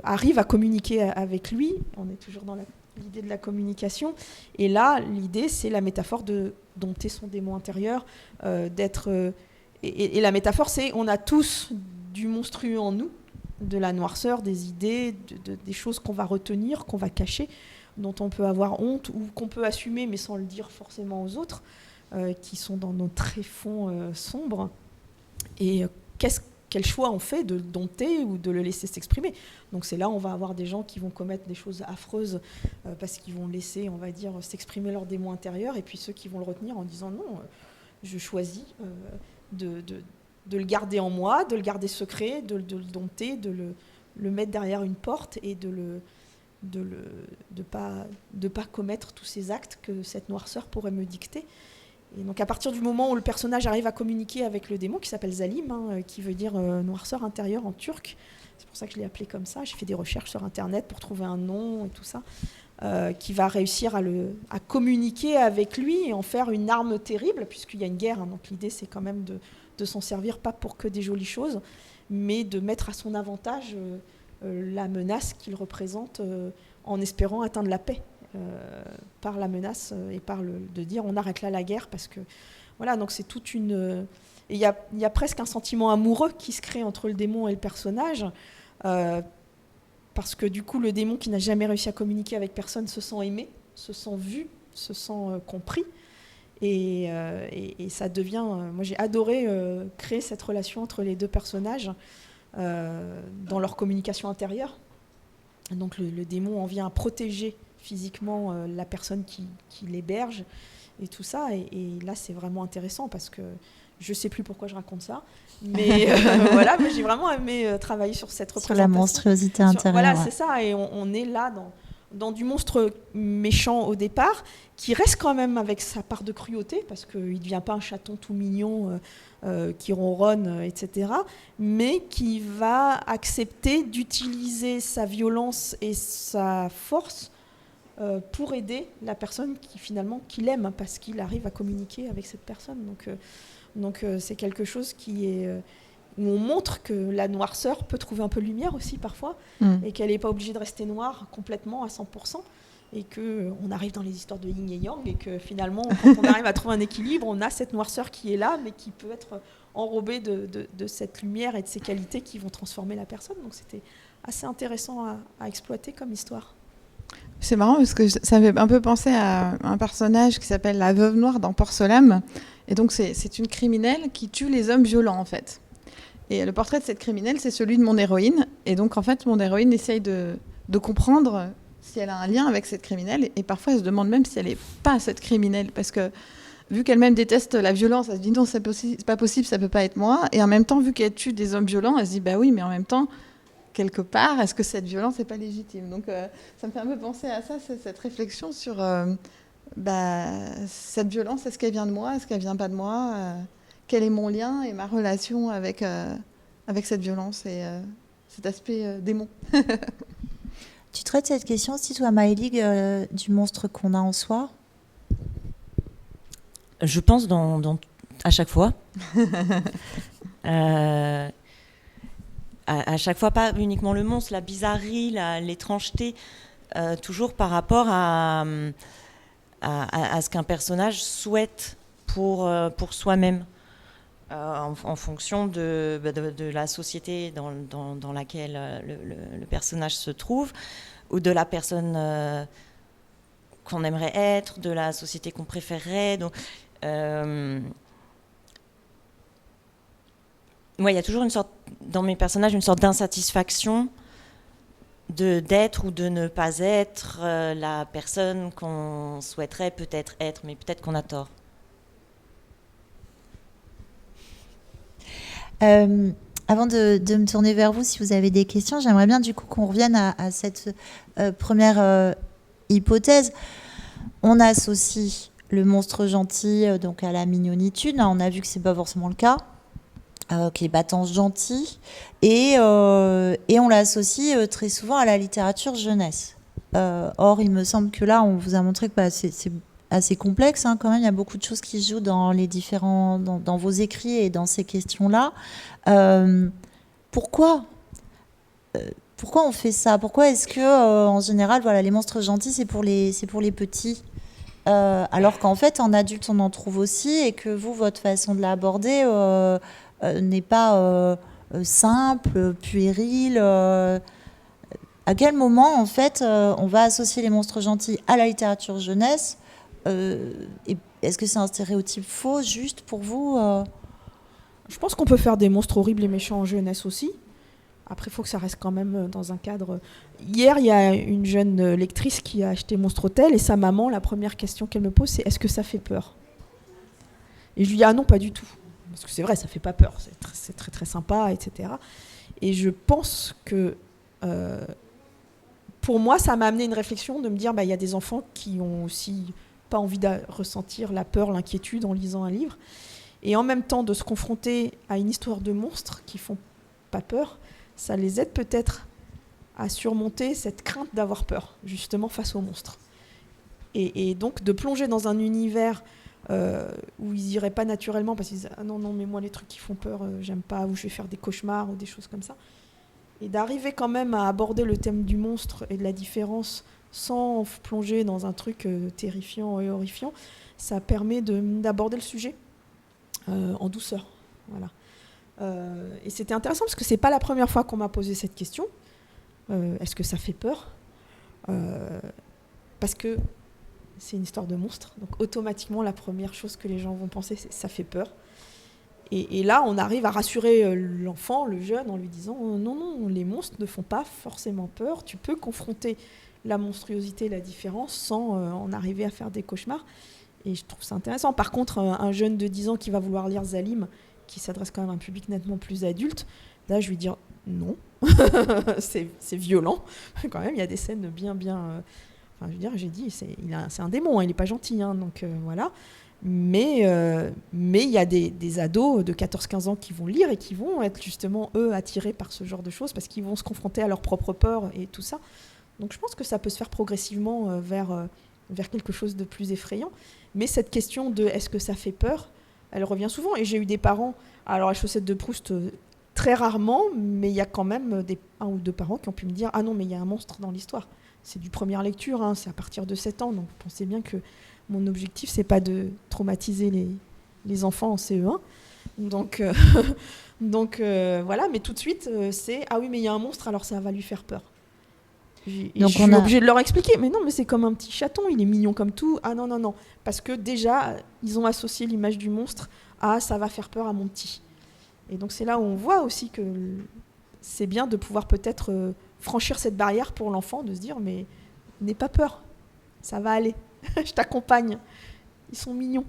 Speaker 4: arrive à communiquer avec lui. On est toujours dans l'idée de la communication. Et là, l'idée, c'est la métaphore de dompter son démon intérieur, d'être... et la métaphore, c'est on a tous du monstrueux en nous, de la noirceur, des idées, des choses qu'on va retenir, qu'on va cacher, dont on peut avoir honte ou qu'on peut assumer, mais sans le dire forcément aux autres, qui sont dans nos tréfonds sombres. Et quel choix on fait de le dompter ou de le laisser s'exprimer. Donc c'est là où on va avoir des gens qui vont commettre des choses affreuses parce qu'ils vont laisser, on va dire, s'exprimer leur démon intérieur, et puis ceux qui vont le retenir en disant non, je choisis de le garder en moi, de le garder secret, de le dompter, de le mettre derrière une porte et de pas commettre tous ces actes que cette noirceur pourrait me dicter. Et donc à partir du moment où le personnage arrive à communiquer avec le démon, qui s'appelle Zalim, qui veut dire noirceur intérieure en turc, c'est pour ça que je l'ai appelé comme ça, j'ai fait des recherches sur internet pour trouver un nom et tout ça, qui va réussir à communiquer avec lui et en faire une arme terrible, puisqu'il y a une guerre, donc l'idée c'est quand même de s'en servir, pas pour que des jolies choses, mais de mettre à son avantage la menace qu'il représente en espérant atteindre la paix. Par la menace et de dire on arrête là la guerre parce que voilà, donc c'est toute une il y a presque un sentiment amoureux qui se crée entre le démon et le personnage parce que du coup le démon qui n'a jamais réussi à communiquer avec personne se sent aimé, se sent vu, se sent compris et ça devient moi j'ai adoré créer cette relation entre les deux personnages dans leur communication intérieure. Donc le démon en vient à protéger physiquement la personne qui l'héberge et tout ça. Et là, c'est vraiment intéressant parce que je ne sais plus pourquoi je raconte ça. Mais voilà, mais j'ai vraiment aimé travailler sur cette représentation.
Speaker 1: Sur la monstruosité intérieure.
Speaker 4: Voilà, c'est ça. Et on est là dans du monstre méchant au départ, qui reste quand même avec sa part de cruauté, parce qu'il ne devient pas un chaton tout mignon qui ronronne, etc., mais qui va accepter d'utiliser sa violence et sa force pour aider la personne qu'il aime, parce qu'il arrive à communiquer avec cette personne. Donc c'est quelque chose qui est... où on montre que la noirceur peut trouver un peu de lumière aussi parfois, et qu'elle n'est pas obligée de rester noire complètement à 100%, et qu'on arrive dans les histoires de yin et yang, et que finalement, quand on arrive à trouver un équilibre, on a cette noirceur qui est là, mais qui peut être enrobée de cette lumière et de ces qualités qui vont transformer la personne. Donc c'était assez intéressant à exploiter comme histoire.
Speaker 3: C'est marrant parce que ça me fait un peu penser à un personnage qui s'appelle la Veuve Noire dans Porcelam. Et donc c'est une criminelle qui tue les hommes violents en fait. Et le portrait de cette criminelle, c'est celui de mon héroïne. Et donc, en fait, mon héroïne essaye de comprendre si elle a un lien avec cette criminelle. Et parfois, elle se demande même si elle n'est pas cette criminelle. Parce que, vu qu'elle-même déteste la violence, elle se dit non, c'est pas possible, ça peut pas être moi. Et en même temps, vu qu'elle tue des hommes violents, elle se dit bah oui, mais en même temps, quelque part, est-ce que cette violence n'est pas légitime? Donc, ça me fait un peu penser à ça, cette réflexion sur cette violence, est-ce qu'elle vient de moi, est-ce qu'elle vient pas de moi, quel est mon lien et ma relation avec cette violence et cet aspect démon.
Speaker 1: Tu traites cette question aussi, toi, Maëlie, du monstre qu'on a en soi?
Speaker 2: Je pense à chaque fois. À chaque fois, pas uniquement le monstre, la bizarrerie, l'étrangeté, toujours par rapport à ce qu'un personnage souhaite pour soi-même, en fonction de la société dans laquelle le personnage se trouve, ou de la personne qu'on aimerait être, de la société qu'on préférerait. Donc, il y a toujours dans mes personnages une sorte d'insatisfaction d'être ou de ne pas être la personne qu'on souhaiterait peut-être être, mais peut-être qu'on a tort.
Speaker 1: Avant de me tourner vers vous, si vous avez des questions, j'aimerais bien du coup qu'on revienne à cette première hypothèse. On associe le monstre gentil donc à la mignonitude. On a vu que c'est pas forcément le cas. Qui est battant gentil, et on l'associe très souvent à la littérature jeunesse. Or, il me semble que là, on vous a montré que c'est assez complexe, hein, quand même. Il y a beaucoup de choses qui se jouent dans vos écrits et dans ces questions-là. Pourquoi on fait ça? Pourquoi est-ce que, en général, voilà, les monstres gentils, c'est pour les petits, alors qu'en fait, en adulte, on en trouve aussi, et que vous, votre façon de l'aborder n'est pas simple, puéril. À quel moment, en fait, on va associer les monstres gentils à la littérature jeunesse? Et est-ce que c'est un stéréotype faux, juste pour vous?
Speaker 4: Je pense qu'on peut faire des monstres horribles et méchants en jeunesse aussi. Après, il faut que ça reste quand même dans un cadre... Hier, il y a une jeune lectrice qui a acheté Monstre Hôtel, et sa maman, la première question qu'elle me pose, c'est « Est-ce que ça fait peur ?» Et je lui dis « Ah non, pas du tout. » Parce que c'est vrai, ça fait pas peur, c'est très très sympa, etc. Et je pense que pour moi, ça m'a amené une réflexion de me dire, il y a des enfants qui ont aussi pas envie de ressentir la peur, l'inquiétude en lisant un livre, et en même temps de se confronter à une histoire de monstres qui font pas peur, ça les aide peut-être à surmonter cette crainte d'avoir peur, justement face aux monstres. Et donc de plonger dans un univers où ils iraient pas naturellement parce qu'ils disent ah non mais moi les trucs qui font peur j'aime pas, ou je vais faire des cauchemars ou des choses comme ça, et d'arriver quand même à aborder le thème du monstre et de la différence sans plonger dans un truc terrifiant et horrifiant, ça permet d'aborder le sujet en douceur, voilà. Et c'était intéressant parce que c'est pas la première fois qu'on m'a posé cette question, est-ce que ça fait peur, parce que c'est une histoire de monstre, donc automatiquement la première chose que les gens vont penser c'est ça fait peur, et là on arrive à rassurer l'enfant, le jeune, en lui disant non, les monstres ne font pas forcément peur, tu peux confronter la monstruosité, la différence sans en arriver à faire des cauchemars, et je trouve ça intéressant. Par contre, un jeune de 10 ans qui va vouloir lire Zalim, qui s'adresse quand même à un public nettement plus adulte, là je vais dire non, c'est violent quand même, il y a des scènes bien enfin, je veux dire, j'ai dit, c'est un démon, il n'est pas gentil, hein, donc voilà. Mais il y a des ados de 14-15 ans qui vont lire et qui vont être justement, eux, attirés par ce genre de choses parce qu'ils vont se confronter à leur propre peur et tout ça. Donc je pense que ça peut se faire progressivement vers quelque chose de plus effrayant. Mais cette question de est-ce que ça fait peur, elle revient souvent. Et j'ai eu des parents, alors la chaussette de Proust, très rarement, mais il y a quand même un ou deux parents qui ont pu me dire « Ah non, mais il y a un monstre dans l'histoire ». C'est du première lecture, hein, c'est à partir de 7 ans, donc pensez bien que mon objectif, c'est pas de traumatiser les enfants en CE1. Donc voilà, mais tout de suite, c'est « Ah oui, mais il y a un monstre, alors ça va lui faire peur ». Donc je suis obligée de leur expliquer, mais non, mais c'est comme un petit chaton, il est mignon comme tout. Ah non, parce que déjà, ils ont associé l'image du monstre à « ça va faire peur à mon petit ». Et donc c'est là où on voit aussi que c'est bien de pouvoir peut-être franchir cette barrière pour l'enfant, de se dire mais n'aie pas peur, ça va aller, je t'accompagne, ils sont mignons.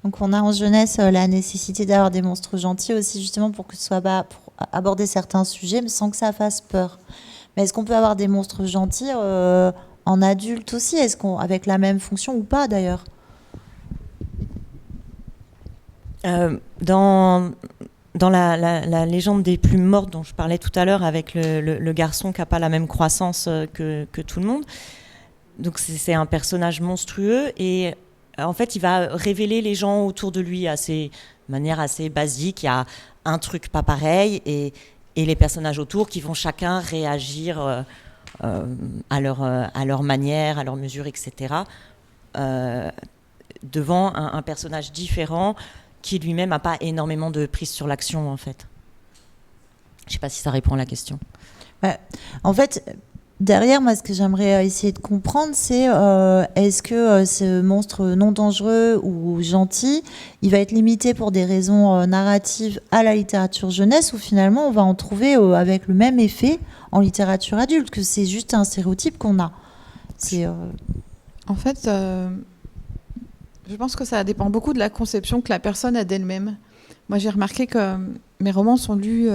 Speaker 1: Donc on a en jeunesse la nécessité d'avoir des monstres gentils aussi, justement pour que ce soit pour aborder certains sujets mais sans que ça fasse peur. Mais est-ce qu'on peut avoir des monstres gentils en adulte aussi, avec la même fonction ou pas d'ailleurs?
Speaker 2: Dans la légende des plumes mortes dont je parlais tout à l'heure, avec le garçon qui n'a pas la même croissance que tout le monde, donc c'est un personnage monstrueux et en fait il va révéler les gens autour de lui de manière assez basique. Il y a un truc pas pareil et les personnages autour qui vont chacun réagir à leur manière, à leur mesure, etc. Devant un personnage différent qui lui-même n'a pas énormément de prise sur l'action, en fait. Je ne sais pas si ça répond à la question.
Speaker 1: En fait, derrière, moi, ce que j'aimerais essayer de comprendre, c'est est-ce que ce monstre non dangereux ou gentil, il va être limité pour des raisons narratives à la littérature jeunesse, ou finalement, on va en trouver avec le même effet en littérature adulte, que c'est juste un stéréotype qu'on a.
Speaker 3: En fait... Je pense que ça dépend beaucoup de la conception que la personne a d'elle-même. Moi, j'ai remarqué que mes romans sont lus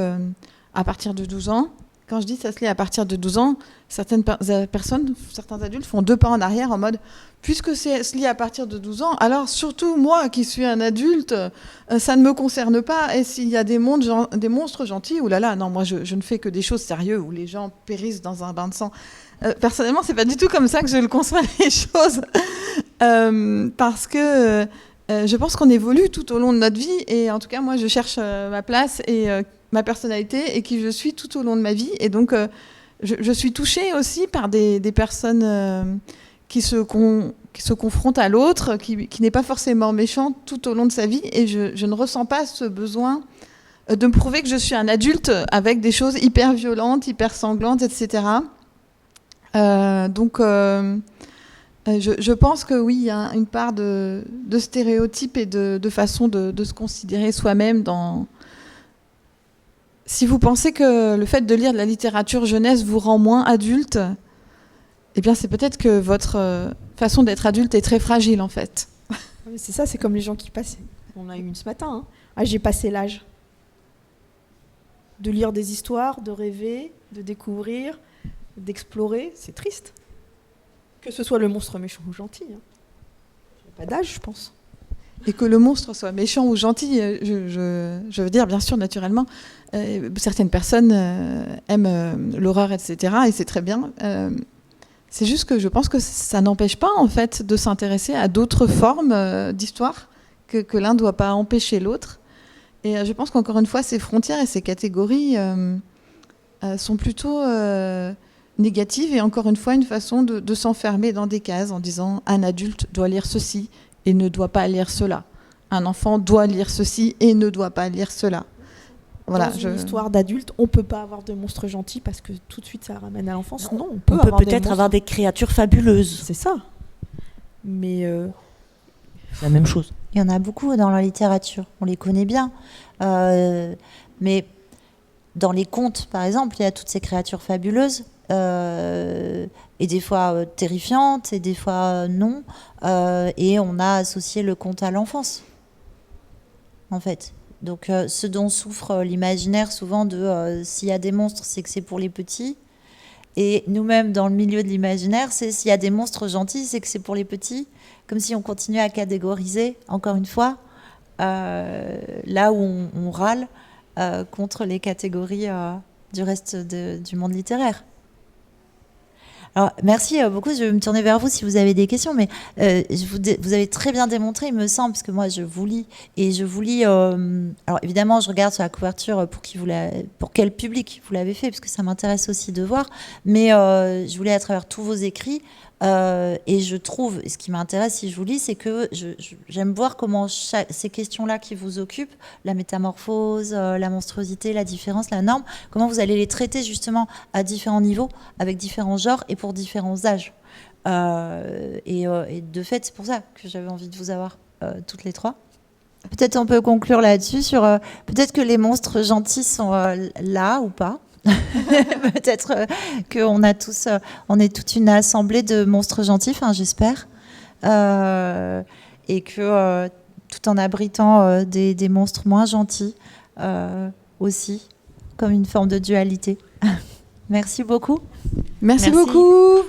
Speaker 3: à partir de 12 ans. Quand je dis ça se lit à partir de 12 ans, certaines personnes, certains adultes font 2 pas en arrière en mode « puisque se lit à partir de 12 ans, alors surtout moi qui suis un adulte, ça ne me concerne pas. Et s'il y a des monstres gentils, oulala, non, moi je ne fais que des choses sérieuses où les gens périssent dans un bain de sang. » Personnellement, c'est pas du tout comme ça que je le conçois les choses. Parce que je pense qu'on évolue tout au long de notre vie et en tout cas moi je cherche ma place et ma personnalité et qui je suis tout au long de ma vie et donc je suis touchée aussi par des personnes qui se confrontent à l'autre, qui n'est pas forcément méchant tout au long de sa vie et je ne ressens pas ce besoin de me prouver que je suis un adulte avec des choses hyper violentes, hyper sanglantes, etc. Je pense que oui, il y a une part de stéréotypes et de façon de se considérer soi-même. Si vous pensez que le fait de lire de la littérature jeunesse vous rend moins adulte, eh bien c'est peut-être que votre façon d'être adulte est très fragile en fait.
Speaker 4: C'est ça, c'est comme les gens qui passent. On a eu une ce matin. Hein. Ah, j'ai passé l'âge de lire des histoires, de rêver, de découvrir, d'explorer. C'est triste. Que ce soit le monstre méchant ou gentil. Hein. Il n'y a pas d'âge, je pense.
Speaker 3: Et que le monstre soit méchant ou gentil, je veux dire, bien sûr, naturellement, certaines personnes aiment l'horreur, etc. Et c'est très bien. C'est juste que je pense que ça n'empêche pas, en fait, de s'intéresser à d'autres formes d'histoire, que l'un ne doit pas empêcher l'autre. Et je pense qu'encore une fois, ces frontières et ces catégories sont plutôt... négative et encore une fois une façon de s'enfermer dans des cases en disant un adulte doit lire ceci et ne doit pas lire cela. Un enfant doit lire ceci et ne doit pas lire cela. Voilà,
Speaker 4: dans une histoire d'adulte, on peut pas avoir de monstres gentils parce que tout de suite ça ramène à l'enfance. Non, on peut
Speaker 2: peut-être avoir des créatures fabuleuses.
Speaker 4: C'est ça. Mais
Speaker 2: c'est la même chose.
Speaker 1: Il y en a beaucoup dans la littérature, on les connaît bien. Mais dans les contes, par exemple, il y a toutes ces créatures fabuleuses. Et des fois terrifiantes et des fois non, et on a associé le conte à l'enfance en fait, donc ce dont souffre l'imaginaire souvent s'il y a des monstres c'est que c'est pour les petits, et nous-mêmes dans le milieu de l'imaginaire c'est s'il y a des monstres gentils c'est que c'est pour les petits, comme si on continuait à catégoriser encore une fois là où on râle contre les catégories du reste du monde littéraire. Alors, merci beaucoup. Je vais me tourner vers vous si vous avez des questions, mais vous avez très bien démontré, il me semble, parce que moi, je vous lis. Et je vous lis... alors, évidemment, je regarde sur la couverture pour quel public vous l'avez fait, parce que ça m'intéresse aussi de voir. Mais je vous lis à travers tous vos écrits. Et je trouve, ce qui m'intéresse si je vous lis, c'est que j'aime voir comment ces questions-là qui vous occupent, la métamorphose, la monstruosité, la différence, la norme, comment vous allez les traiter justement à différents niveaux, avec différents genres et pour différents âges. Et de fait, c'est pour ça que j'avais envie de vous avoir toutes les trois. Peut-être on peut conclure là-dessus sur peut-être que les monstres gentils sont là ou pas. Peut-être qu'on a tous, on est toute une assemblée de monstres gentils, enfin j'espère, et que tout en abritant des monstres moins gentils aussi, comme une forme de dualité. Merci beaucoup.
Speaker 3: Merci
Speaker 2: Merci.
Speaker 3: beaucoup.